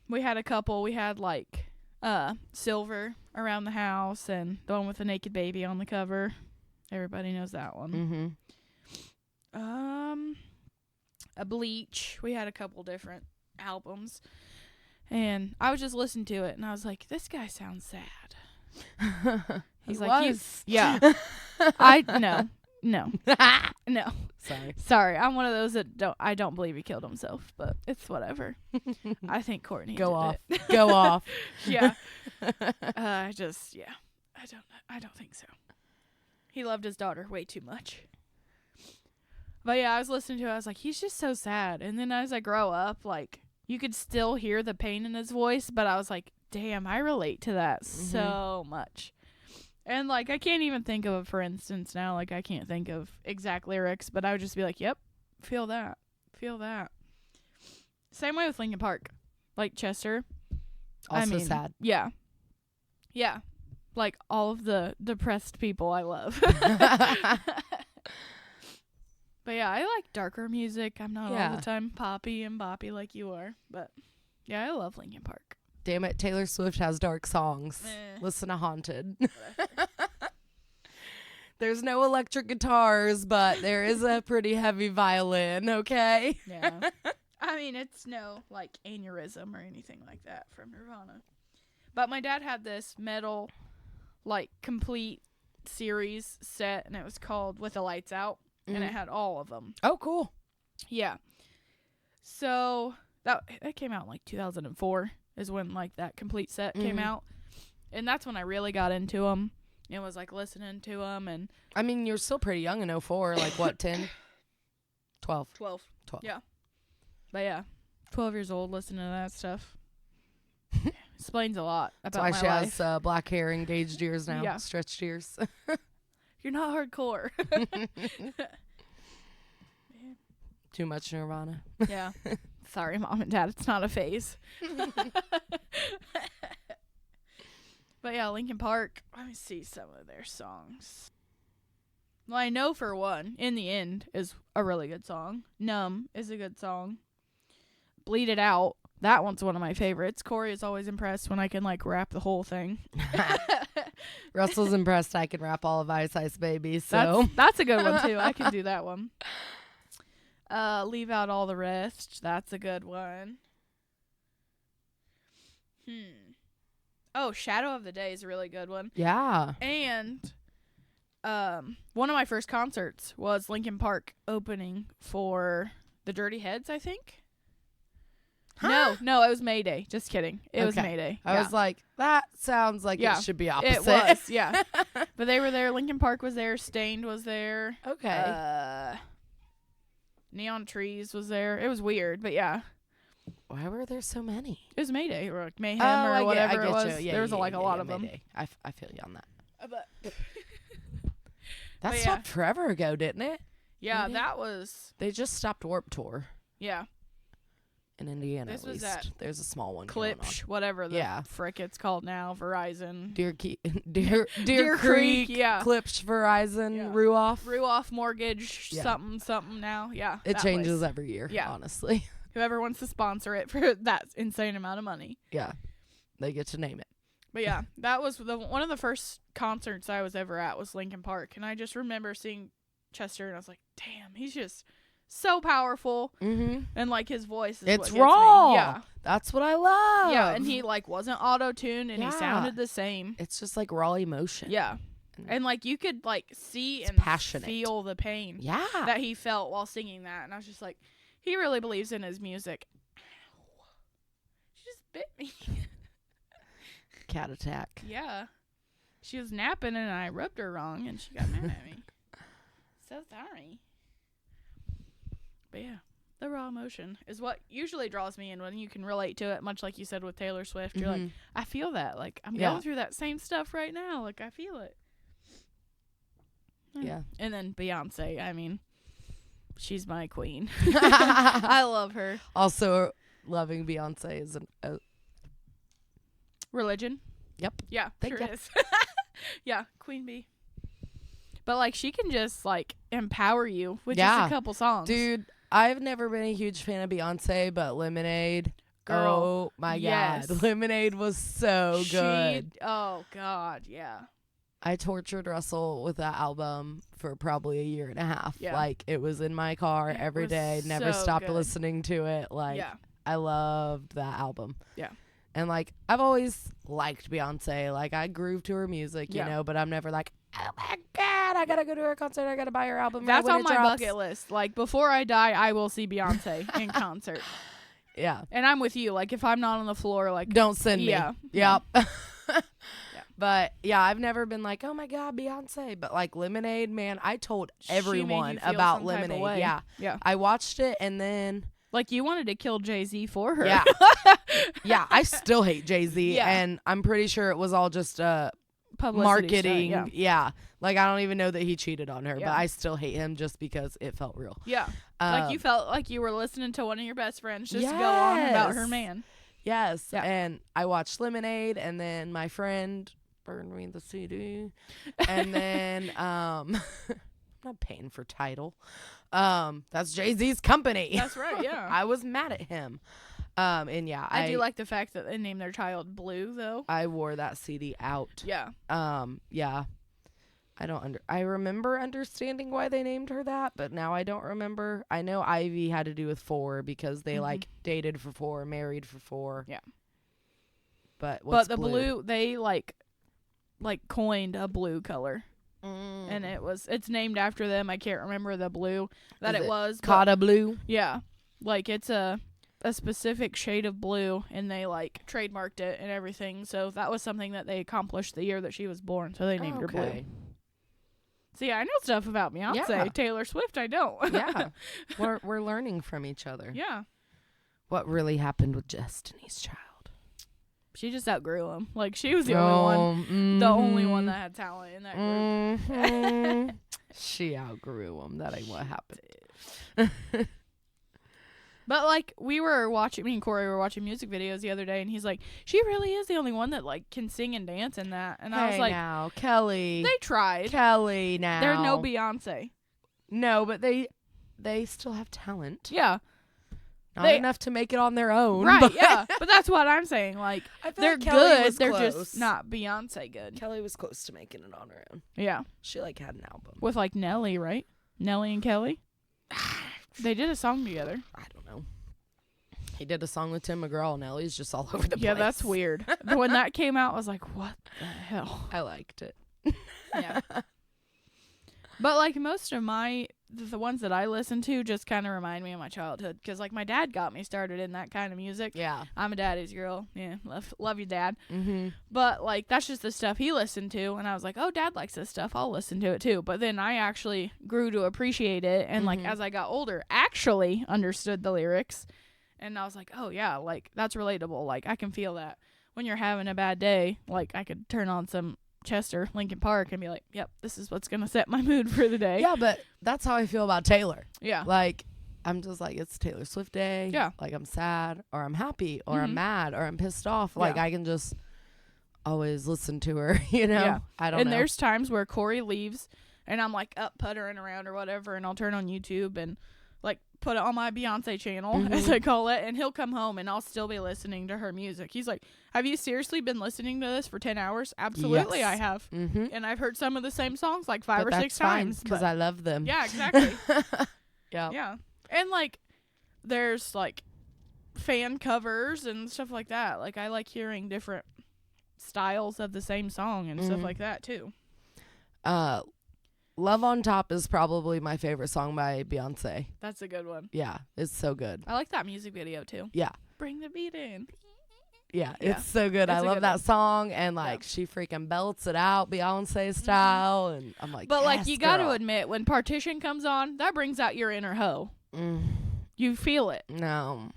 We had a couple. We had like Silver Around the House and the one with the naked baby on the cover. Everybody knows that one. A Bleach. We had a couple different albums. And I was just listening to it and I was like, this guy sounds sad. He's like, yeah. No. Sorry. I'm one of those that I don't believe he killed himself, but it's whatever. I think Courtney Go did off. it. Go off. Yeah. I don't think so. He loved his daughter way too much. But yeah, I was listening to it. I was like, he's just so sad. And then as I grow up, like, you could still hear the pain in his voice, but I was like, damn, I relate to that so much. And, like, I can't even think of, for instance, now, like, I can't think of exact lyrics, but I would just be like, yep, feel that. Same way with Linkin Park. Like, Chester. Also sad. Yeah. Yeah. Like, all of the depressed people I love. But yeah, I like darker music. I'm not all the time poppy and boppy like you are. But yeah, I love Linkin Park. Damn it, Taylor Swift has dark songs. Listen to Haunted. There's no electric guitars, but there is a pretty heavy violin, okay? Yeah. I mean, it's no, like, aneurysm or anything like that from Nirvana. But my dad had this metal, like, complete series set, and it was called With the Lights Out. And it had all of them. Oh, cool. Yeah. So that came out in like 2004 is when like that complete set came out. And that's when I really got into them and was like listening to them. And I mean, you're still pretty young in 04. Like what, 10? 12. 12. Yeah. But yeah, 12 years old listening to that stuff. Explains a lot about my life. That's why she has black hair, engaged ears now. Yeah. Stretched ears. You're not hardcore. Too much Nirvana. Yeah. Sorry, Mom and Dad. It's not a phase. But yeah, Linkin Park. Let me see some of their songs. Well, I know for one, In the End is a really good song. Numb is a good song. Bleed It Out. That one's one of my favorites. Corey is always impressed when I can like rap the whole thing. Russell's impressed I can rap all of Ice Ice Baby, so that's a good one too. I can do that one. Leave Out All the Rest. That's a good one. Oh, Shadow of the Day is a really good one. Yeah. And one of my first concerts was Linkin Park opening for the Dirty Heads, I think. Huh? No, it was Mayday. Just kidding. It was Mayday. I was like, that sounds like it should be opposite. It was, yeah. But they were there. Linkin Park was there. Stained was there. Okay. Neon Trees was there. It was weird, but yeah. Why were there so many? It was Mayday or like Mayhem or whatever it was. Yeah, there was a lot of Mayday. them. I feel you on that. But that stopped forever ago, didn't it? Yeah, Mayday? that was. They just stopped Warped Tour. Yeah. In Indiana, this at least. That there's a small one. Klipsch, whatever the frick it's called now. Verizon. Deer Creek. Yeah. Klipsch, Verizon. Yeah. Ruoff Mortgage. Yeah. Something now. Yeah. It changes every year. Yeah. Honestly. Whoever wants to sponsor it for that insane amount of money. Yeah. They get to name it. But yeah, that was one of the first concerts I was ever at was Linkin Park, and I just remember seeing Chester, and I was like, "Damn, he's just so powerful." And like his voice is it's what raw. Me. Yeah, that's what I love. Yeah, and he like wasn't auto-tuned, and he sounded the same. It's just like raw emotion. Yeah, and like you could like see and passionate. Feel the pain. Yeah, that he felt while singing that, and I was just like, he really believes in his music. She just bit me. cat attack. Yeah. She was napping and I rubbed her wrong and she got mad at me. So sorry. But yeah, the raw emotion is what usually draws me in when you can relate to it, much like you said with Taylor Swift. You're like, I feel that. Like, I'm going through that same stuff right now. Like, I feel it. Yeah. And then Beyonce, I mean, she's my queen. I love her. Also, loving Beyonce is a religion. Yep. Yeah, sure is. Yeah, Queen Bee. But, like, she can just, like, empower you with just a couple songs. Dude, I've never been a huge fan of Beyonce, but Lemonade, girl, oh, my God. Lemonade was so good. Oh, God, yeah. I tortured Russell with that album for probably a year and a half. Yeah. Like, it was in my car every day, never stopped listening to it. Like, I loved that album. Yeah. And, like, I've always liked Beyonce. Like, I groove to her music, you know, but I'm never like, oh, my God, I got to go to her concert. I got to buy her album. That's on my bucket list. Like, before I die, I will see Beyonce in concert. Yeah. And I'm with you. Like, if I'm not on the floor, like. Don't send me. Yeah. Yep. But, yeah, I've never been like, oh, my God, Beyonce. But, like, Lemonade, man, I told everyone about Lemonade. Yeah. Yeah. I watched it, and then. Like, you wanted to kill Jay-Z for her. Yeah. Yeah, I still hate Jay-Z, and I'm pretty sure it was all just marketing. Stuff, yeah. Like, I don't even know that he cheated on her, but I still hate him just because it felt real. Yeah. Like, you felt like you were listening to one of your best friends just go on about her man. Yes. Yeah. And I watched Lemonade, and then my friend burned me the CD. And then I'm not paying for Tidal. That's Jay-Z's company. That's right, yeah. I was mad at him. And yeah, I do like the fact that they named their child Blue, though. I wore that CD out. Yeah. Yeah. I remember understanding why they named her that, but now I don't remember. I know Ivy had to do with 4 because they like dated for 4, married for 4. Yeah. But what's the blue they like coined a blue color. And it's named after them. I can't remember the blue that it was. Cotta blue? Yeah. Like, it's a specific shade of blue, and they, like, trademarked it and everything. So that was something that they accomplished the year that she was born. So they named her Blue. So, yeah, I know stuff about Beyonce. Yeah. Taylor Swift, I don't. Yeah. We're learning from each other. Yeah. What really happened with Destiny's Child? She just outgrew him. Like, she was the only one, the only one that had talent in that group. She outgrew him. That ain't what happened. But, like, me and Corey were watching music videos the other day, and he's like, she really is the only one that, like, can sing and dance in that. And I was like, now, Kelly. They tried. Kelly, now. There's no Beyonce. No, but they still have talent. Yeah. Not enough to make it on their own. Right, but yeah. But that's what I'm saying. Like, they're like good. They're just not Beyonce good. Kelly was close to making it on her own. Yeah. She, like, had an album. With, like, Nelly, right? Nelly and Kelly? They did a song together. I don't know. He did a song with Tim McGraw. Nelly's just all over the place. Yeah, that's weird. When that came out, I was like, what the hell? I liked it. Yeah. But, like, most of the ones that I listen to just kind of remind me of my childhood. Because, like, my dad got me started in that kind of music. Yeah. I'm a daddy's girl. Yeah, love you, Dad. Mm-hmm. But, like, that's just the stuff he listened to. And I was like, oh, Dad likes this stuff. I'll listen to it, too. But then I actually grew to appreciate it. And, like, as I got older, actually understood the lyrics. And I was like, oh, yeah, like, that's relatable. Like, I can feel that. When you're having a bad day, like, I could turn on some Chester, Linkin Park, and be like, yep, this is what's going to set my mood for the day. Yeah, but that's how I feel about Taylor. Yeah. Like, I'm just like, it's Taylor Swift day. Yeah. Like, I'm sad, or I'm happy, or I'm mad, or I'm pissed off. Like, I can just always listen to her, you know? Yeah. I don't know. And there's times where Corey leaves, and I'm, like, up puttering around or whatever, and I'll turn on YouTube and, like, put it on my Beyonce channel, as I call it, and he'll come home, and I'll still be listening to her music. He's like, have you seriously been listening to this for 10 hours? Absolutely, yes. I have. Mm-hmm. And I've heard some of the same songs like 5 or 6 times. Because I love them. Yeah, exactly. Yeah. Yeah. And, like, there's, like, fan covers and stuff like that. Like, I like hearing different styles of the same song and stuff like that, too. Love on Top is probably my favorite song by Beyonce. That's a good one. Yeah, it's so good. I like that music video, too. Yeah. Bring the beat in. Yeah, it's so good. I love that song, and like she freaking belts it out Beyonce style, and I'm like, but yes, like you got to girl. admit, when Partition comes on, that brings out your inner hoe. You feel it. No,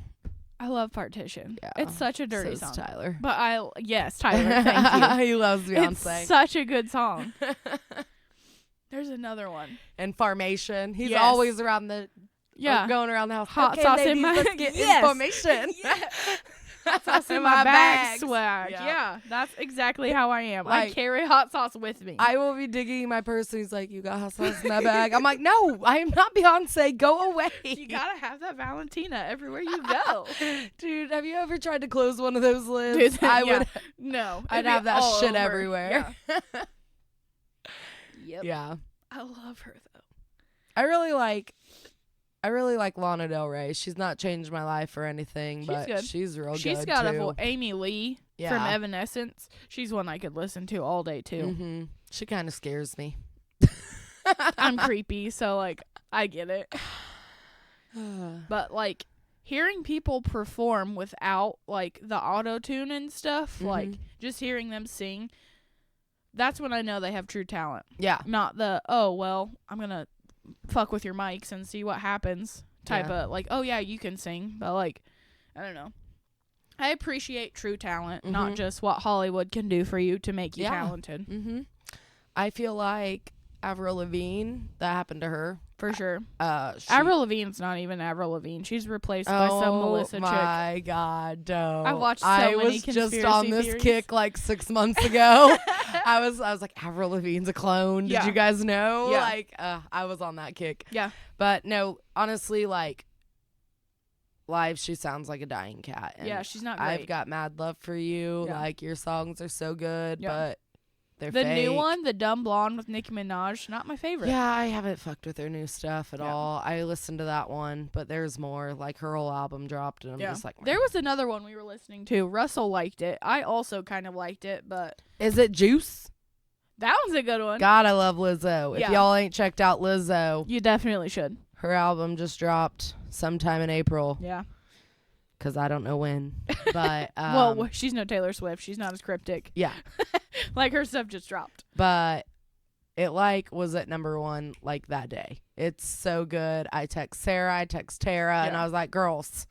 I love Partition. Yeah, it's such a dirty so song. Tyler, but Tyler, thank you. He loves Beyonce. It's such a good song. There's another one. And Formation. He's always around the going around the house. Hot sauce in my let's get in formation. Hot sauce in my bag swag. Yeah, that's exactly how I am. Like, I carry hot sauce with me. I will be digging in my purse, and he's like, "You got hot sauce in that bag?" I'm like, "No, I am not Beyonce. Go away." You gotta have that Valentina everywhere you go. Dude, have you ever tried to close one of those lids? I would. No, I'd have that shit over. Everywhere. Yep. Yeah. I love her though. I really like Lana Del Rey. She's not changed my life or anything, but good. she's real good too. She's got a voice. Amy Lee from Evanescence. She's one I could listen to all day too. Mm-hmm. She kind of scares me. I'm creepy, so like I get it. But like hearing people perform without like the auto-tune and stuff, like just hearing them sing, that's when I know they have true talent. Yeah. Not the, oh, well, I'm going to fuck with your mics and see what happens type of, like, oh, yeah, you can sing. But, like, I don't know. I appreciate true talent, not just what Hollywood can do for you to make you talented. I feel like Avril Lavigne, that happened to her. For sure. Avril Lavigne's not even Avril Lavigne. She's replaced by some Melissa chick. Oh my God, no. I watched so many conspiracy theories. I was just on this kick like 6 months ago. I was like, Avril Lavigne's a clone. Did you guys know? Yeah. Like, I was on that kick. Yeah. But no, honestly, like, live, she sounds like a dying cat. And yeah, she's not great. I've got mad love for you. Yeah. Like, your songs are so good, but they're the fake. new one, the Dumb Blonde with Nicki Minaj, not my favorite. Yeah, I haven't fucked with her new stuff at all. I listened to that one, but there's more. Like, her whole album dropped, and I'm just like... There was another one we were listening to. Russell liked it. I also kind of liked it, but... Is it Juice? That one's a good one. God, I love Lizzo. If y'all ain't checked out Lizzo... You definitely should. Her album just dropped sometime in April. Yeah. Because I don't know when. But well, she's no Taylor Swift. She's not as cryptic. Yeah. Like, her stuff just dropped. But it was at #1 like that day. It's so good. I text Sarah, I text Tara, and I was like, girls,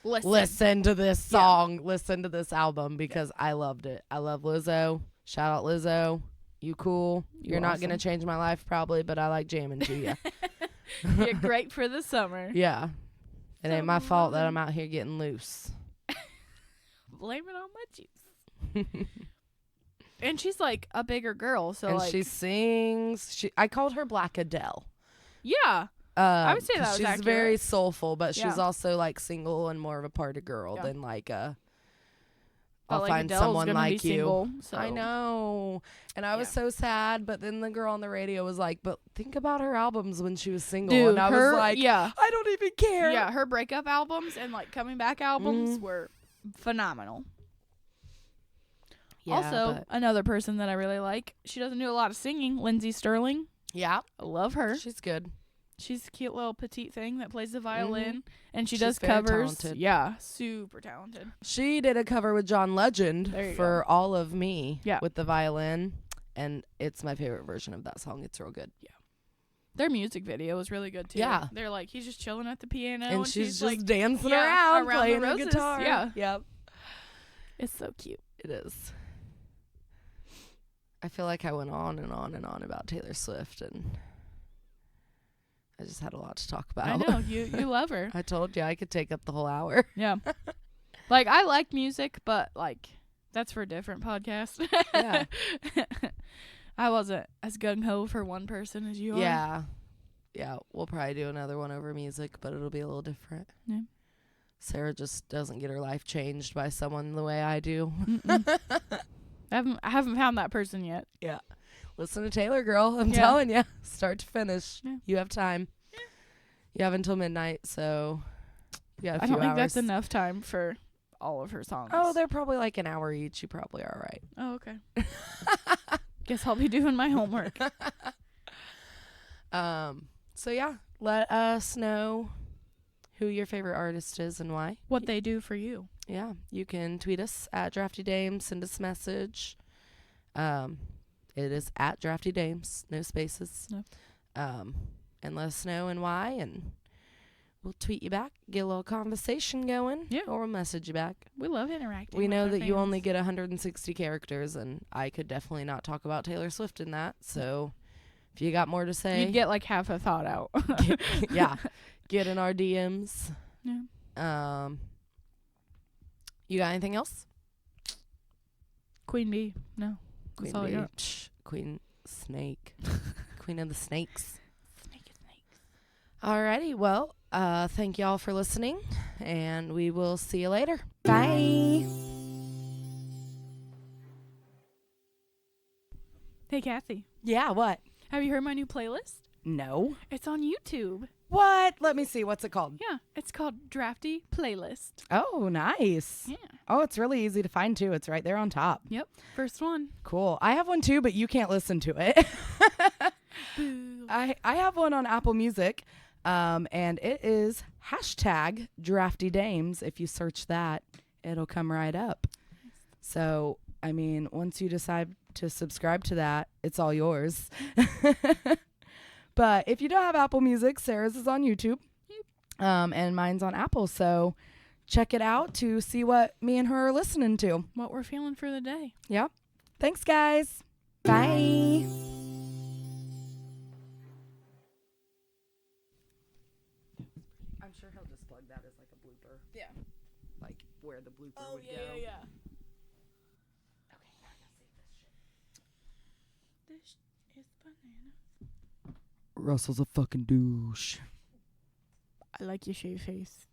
listen to this song. Listen to this album, because I loved it. I love Lizzo. Shout out Lizzo. You cool. You're not going to change my life probably, but I like jamming to you. You're great for the summer. Yeah. It ain't my fault that I'm out here getting loose. Blame it on my juice. And she's like a bigger girl, so and like she sings. I called her Black Adele. Yeah, I would say that was she's accurate. very soulful, but she's also like single and more of a party girl than like I'll like find Adele's someone like you. Single, so. I know. And I was so sad, but then the girl on the radio was like, but think about her albums when she was single. Dude, and I was like, I don't even care. Yeah, her breakup albums and like coming back albums were phenomenal. Yeah, also, another person that I really like, she doesn't do a lot of singing, Lindsay Sterling. Yeah. I love her. She's good. She's a cute little petite thing that plays the violin, and she's does covers. Talented. Yeah, super talented. She did a cover with John Legend for All of Me with the violin, and it's my favorite version of that song. It's real good. Yeah. Their music video was really good, too. Yeah. They're like, he's just chilling at the piano. And she's just like, dancing around playing the guitar. Yeah. Yep. It's so cute. It is. I feel like I went on and on and on about Taylor Swift, and I just had a lot to talk about. I know. You love her. I told you I could take up the whole hour. Yeah. Like, I like music, but, like, that's for a different podcast. Yeah. I wasn't as gung-ho for one person as you are. Yeah. Yeah. We'll probably do another one over music, but it'll be a little different. Yeah. Sarah just doesn't get her life changed by someone the way I do. I haven't found that person yet. Yeah. Listen to Taylor, girl. I'm telling you. Start to finish. Yeah. You have time. Yeah. You have until midnight, so you got a few hours. I don't think that's enough time for all of her songs. Oh, they're probably like an hour each. You probably are right. Oh, okay. Guess I'll be doing my homework. So, yeah. Let us know who your favorite artist is and why. What they do for you. Yeah, you can tweet us at Drafty Dames, send us a message. It is at Drafty Dames, no spaces. No. And let us know and why, and we'll tweet you back, get a little conversation going, or we'll message you back. We love interacting. We know that you only get 160 characters, and I could definitely not talk about Taylor Swift in that. So if you got more to say, you'd get like half a thought out. get in our DMs. Yeah. You got anything else? Queen Bee. No. Queen Bee. Queen Snake. Queen of the Snakes. Snake of snakes. Alrighty, well, thank y'all for listening, and we will see you later. Bye. Hey, Kathy. Yeah, what? Have you heard my new playlist? No. It's on YouTube. What? Let me see. What's it called? Yeah, it's called Drafty Playlist. Oh, nice. Yeah. Oh, it's really easy to find, too. It's right there on top. Yep. First one. Cool. I have one, too, but you can't listen to it. Boo. I have one on Apple Music, and it is hashtag Drafty Dames. If you search that, it'll come right up. So, I mean, once you decide to subscribe to that, it's all yours. But if you don't have Apple Music, Sarah's is on YouTube, and mine's on Apple. So check it out to see what me and her are listening to. What we're feeling for the day. Yep. Thanks, guys. Bye. I'm sure he'll just plug that as like a blooper. Yeah. Like where the blooper would go. Yeah. Okay, now I'm gonna save this shit. This is banana. Russell's a fucking douche. I like your shave face.